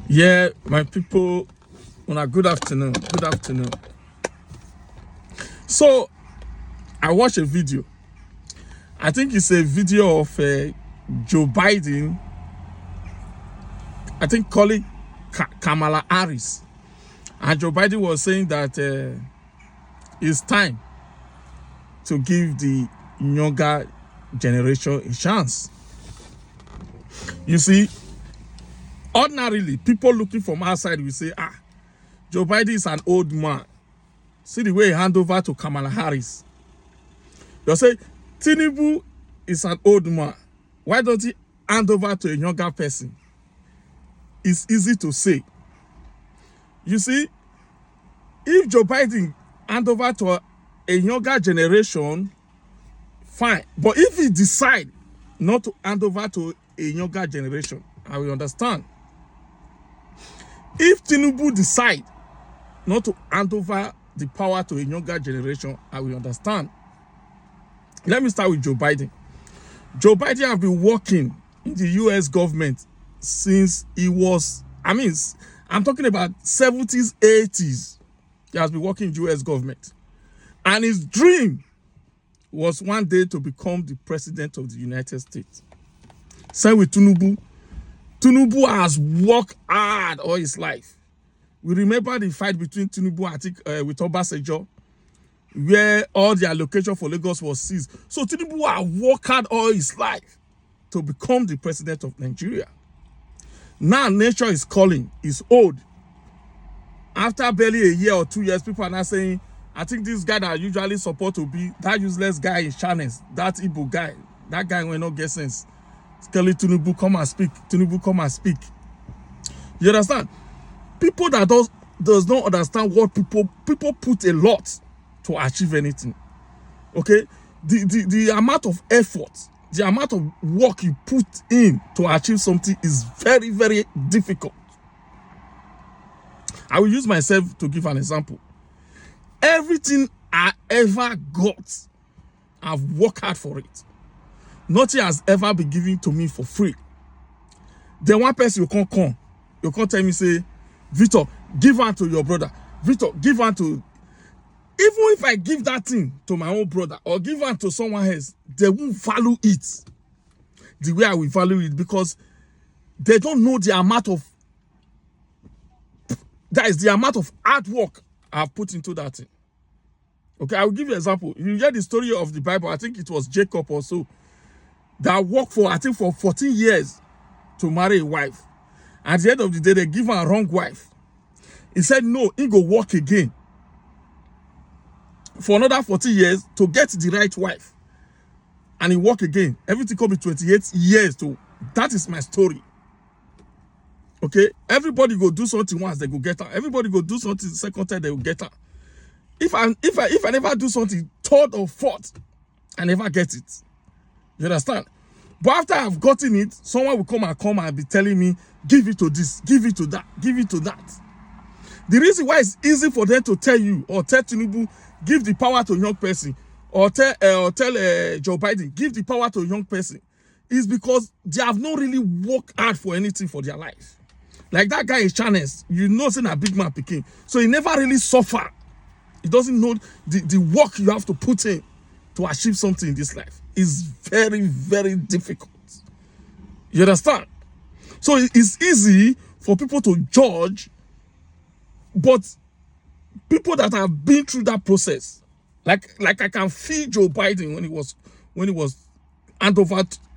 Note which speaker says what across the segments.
Speaker 1: Yeah, my people, good afternoon. Good afternoon. So, I watched a video. I think it's a video of Joe Biden, I think calling Kamala Harris. And Joe Biden was saying that it's time to give the younger generation a chance. You see, ordinarily, people looking from outside will say, Joe Biden is an old man. See the way he hand over to Kamala Harris. They'll say, Tinubu is an old man. Why don't he hand over to a younger person? It's easy to say. You see, if Joe Biden hand over to a younger generation, fine. But if he decide not to hand over to a younger generation, I will understand. If Tinubu decide not to hand over the power to a younger generation, I will understand. Let me start with Joe Biden. Joe Biden has been working in the US government since he was, I'm talking about 70s, 80s. He has been working in the US government. And his dream was one day to become the president of the United States. Same with Tinubu. Tinubu has worked hard all his life. We remember the fight between Tinubu, I think, with Obaseki, where all the allocation for Lagos was seized. So Tinubu has worked hard all his life to become the president of Nigeria. Now nature is calling, he's old. After barely a year or 2 years, people are now saying, I think this guy that I usually support to be that useless guy in channels, that Igbo guy, that guy will not get sense. Kelly Tinubu, come and speak. Tinubu, come and speak. You understand? People that does not understand what people put a lot to achieve anything. Okay? The amount of effort, the amount of work you put in to achieve something is very, very difficult. I will use myself to give an example. Everything I ever got, I've worked hard for it. Nothing has ever been given to me for free. Then one person you can't come. You can't tell me, say, Victor, give one to your brother. Victor, give one to... Even if I give that thing to my own brother or give one to someone else, they won't value it the way I will value it, because they don't know the amount of... That is the amount of hard work I've put into that thing. Okay, I will give you an example. You hear the story of the Bible. I think it was Jacob or so that worked for 14 years to marry a wife. At the end of the day, they give her a wrong wife. He said, no, he go work again for another 40 years to get the right wife. And he work again. Everything could be 28 years to... That is my story. Okay? Everybody go do something once, they go get her. Everybody go do something the second time, they will get her. If I never do something third or fourth, I never get it. You understand? But after I've gotten it, someone will come and be telling me, give it to this, give it to that, give it to that. The reason why it's easy for them to tell you or tell Tinubu, give the power to a young person, or tell Joe Biden, give the power to a young person, is because they have not really worked hard for anything for their life. Like that guy in channels, you know, saying a big man picking. So he never really suffer. He doesn't know the work you have to put in to achieve something in this life. Is very, very difficult. You understand? So it's easy for people to judge, but people that have been through that process, like I can feel Joe Biden when he was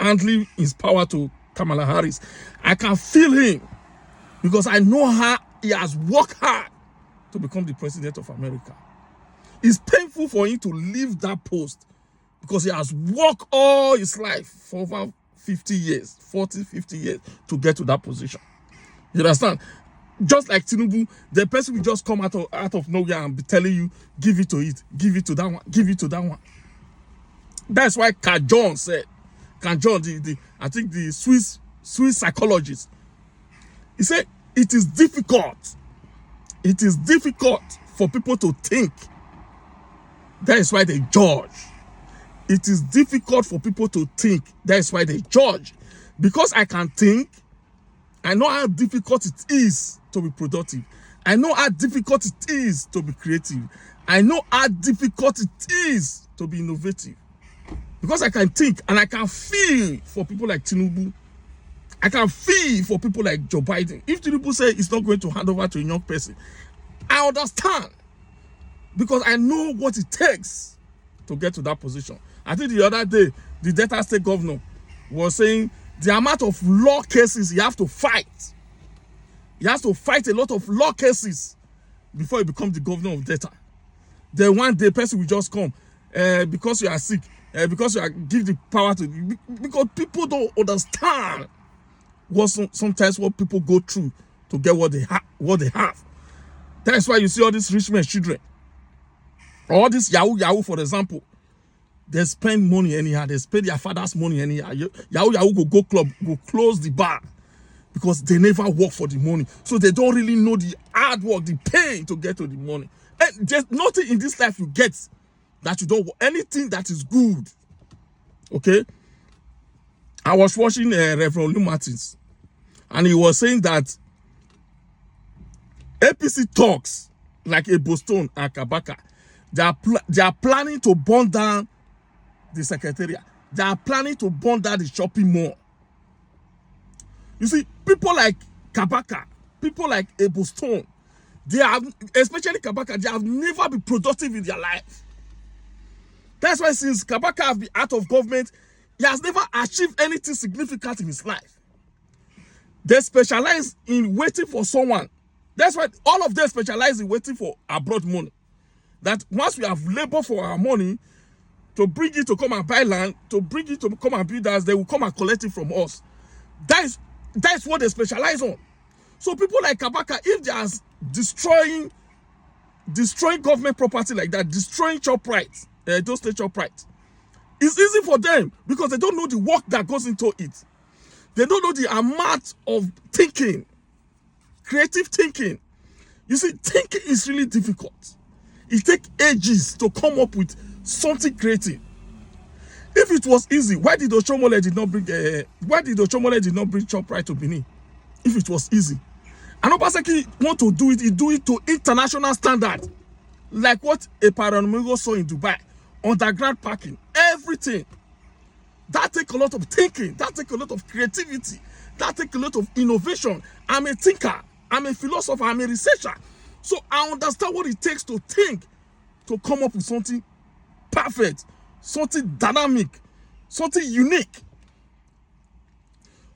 Speaker 1: handling his power to Kamala Harris. I can feel him because I know how he has worked hard to become the president of America. It's painful for him to leave that post because he has worked all his life for over 50 years, 40, 50 years to get to that position. You understand? Just like Tinubu, the person will just come out of nowhere and be telling you, give it to it, give it to that one, give it to that one. That's why Kajon said, I think the Swiss psychologist, he said, it is difficult for people to think. That is why they judge. It is difficult for people to think. That is why they judge. Because I can think, I know how difficult it is to be productive. I know how difficult it is to be creative. I know how difficult it is to be innovative. Because I can think and I can feel for people like Tinubu. I can feel for people like Joe Biden. If Tinubu say he's not going to hand over to a young person, I understand. Because I know what it takes to get to that position. I think the other day, the Delta State governor was saying the amount of law cases he has to fight. He has to fight a lot of law cases before he becomes the governor of Delta. Then one day, person will just come because you are sick, because you are give the power to, because people don't understand sometimes what people go through to get what they have. That's why you see all these rich men's children, all this Yahoo, for example. They spend money anyhow. They spend their father's money anyhow. Yahoo go club, go close the bar because they never work for the money. So they don't really know the hard work, the pain to get to the money. And there's nothing in this life you get that you don't want. Anything that is good. Okay? I was watching Reverend Lou Martins, and he was saying that APC talks like a Boston and Kabaka. They are planning to burn down the secretariat. They are planning to burn down the shopping mall. You see, people like Kabaka, people like Edo State, they have, especially Kabaka, they have never been productive in their life. That's why since Kabaka has been out of government, he has never achieved anything significant in his life. They specialize in waiting for someone. That's why all of them specialize in waiting for abroad money. That once we have labored for our money, to bring it to come and buy land, to bring it to come and build us, they will come and collect it from us. That's what they specialize on. So people like Kabaka, if they are destroying government property like that, destroying chop rights, those state chop rights, it's easy for them because they don't know the work that goes into it. They don't know the amount of thinking, creative thinking. You see, thinking is really difficult. It takes ages to come up with something creative. If it was easy, why did Oshomole did not bring chop right to Benin? If it was easy. And Obaseki want to do it, he do it to international standard. Like what a Paranomigo saw in Dubai. Underground parking, everything. That takes a lot of thinking, that takes a lot of creativity, that takes a lot of innovation. I'm a thinker, I'm a philosopher, I'm a researcher. So I understand what it takes to think, to come up with something perfect, something dynamic, something unique.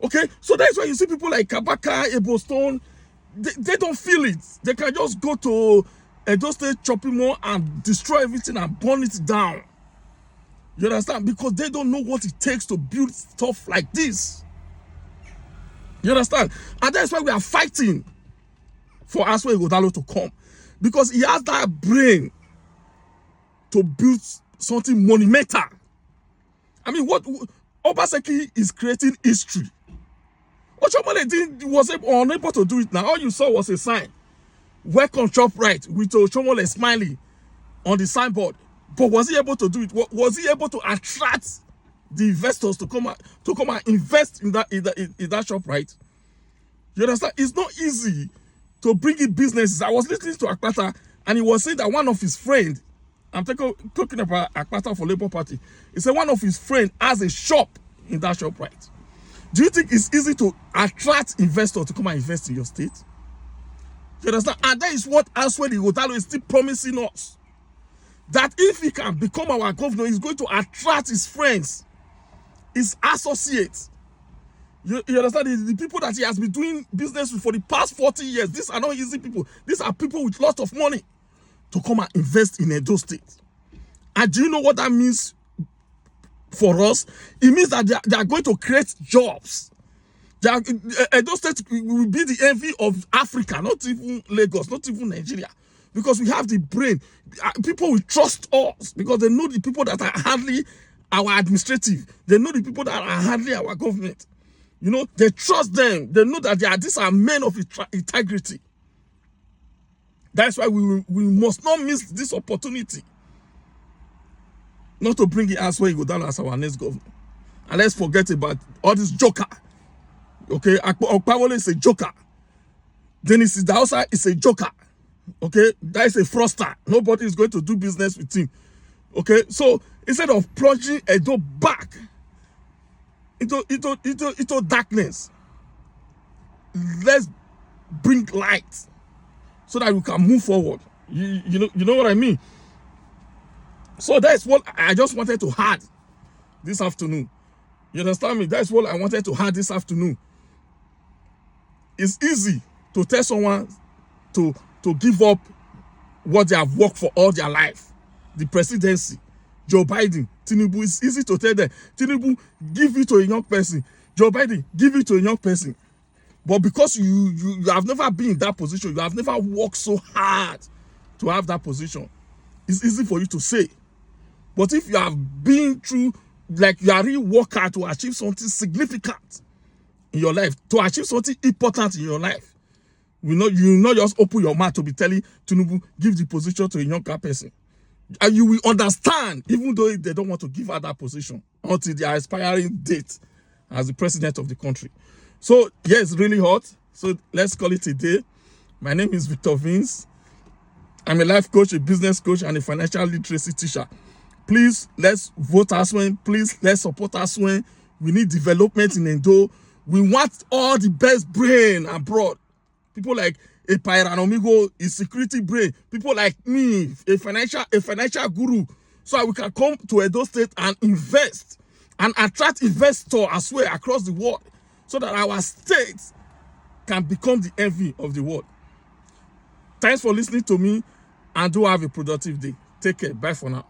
Speaker 1: Okay, so that's why you see people like Kabaka, Edo State, they don't feel it. They can just go to Edo State shopping mall and destroy everything and burn it down. You understand? Because they don't know what it takes to build stuff like this. You understand? And that's why we are fighting for Aswe Godalo to come. Because he has that brain to build something monumental. I mean, what Obaseki is creating history. Oshomole was unable to do it now. All you saw was a sign. Welcome Chop Right with Oshomole smiling on the signboard. But was he able to do it? Was he able to attract the investors to come and invest in that shop, right? You understand? It's not easy to bring in businesses. I was listening to Akpata, and he was saying that one of his friends, I'm talking about Akpata for Labour Party, he said one of his friends has a shop in that shop, right? Do you think it's easy to attract investors to come and invest in your state? You understand? And that is what Aswedi Ighodalo is still promising us. That if he can become our governor, he's going to attract his friends, his associates. You understand? The people that he has been doing business with for the past 40 years, these are not easy people. These are people with lots of money to come and invest in Edo State. And do you know what that means for us? It means that they are going to create jobs. Edo State will be the envy of Africa, not even Lagos, not even Nigeria. Because we have the brain. People will trust us because they know the people that are handling our administrative. They know the people that are handling our government. You know, they trust them. They know that these are men of integrity. That's why we must not miss this opportunity. Not to bring it as well, go down as our next governor. And let's forget about all this joker. Okay, Okpawole is a joker. Dennis Idahosa is a joker. Okay, that is a fraudster. Nobody is going to do business with him. Okay, so instead of plunging Edo back into darkness, let's bring light so that we can move forward. You know what I mean? So that's what I just wanted to add this afternoon. You understand me? That's what I wanted to add this afternoon. It's easy to tell someone to give up what they have worked for all their life. The presidency, Joe Biden, Tinubu. It's easy to tell them, Tinubu, give it to a young person. Joe Biden, give it to a young person. But because you have never been in that position, you have never worked so hard to have that position, it's easy for you to say. But if you have been through, like you are really work hard to achieve something significant in your life, to achieve something important in your life, you not just open your mouth to be telling Tinubu, give the position to a younger person. And you will understand, even though they don't want to give her that position until their expiring date as the president of the country. So, yeah, it's really hot. So, let's call it a day. My name is Victor Vince. I'm a life coach, a business coach, and a financial literacy teacher. Please, let's vote Aswen. Please, let's support Aswen. We need development in Edo. We want all the best brain abroad. People like a Pyranomigo, a security brain. People like me, a financial guru. So that we can come to Edo State and invest and attract investors as well across the world, so that our state can become the envy of the world. Thanks for listening to me, and do have a productive day. Take care. Bye for now.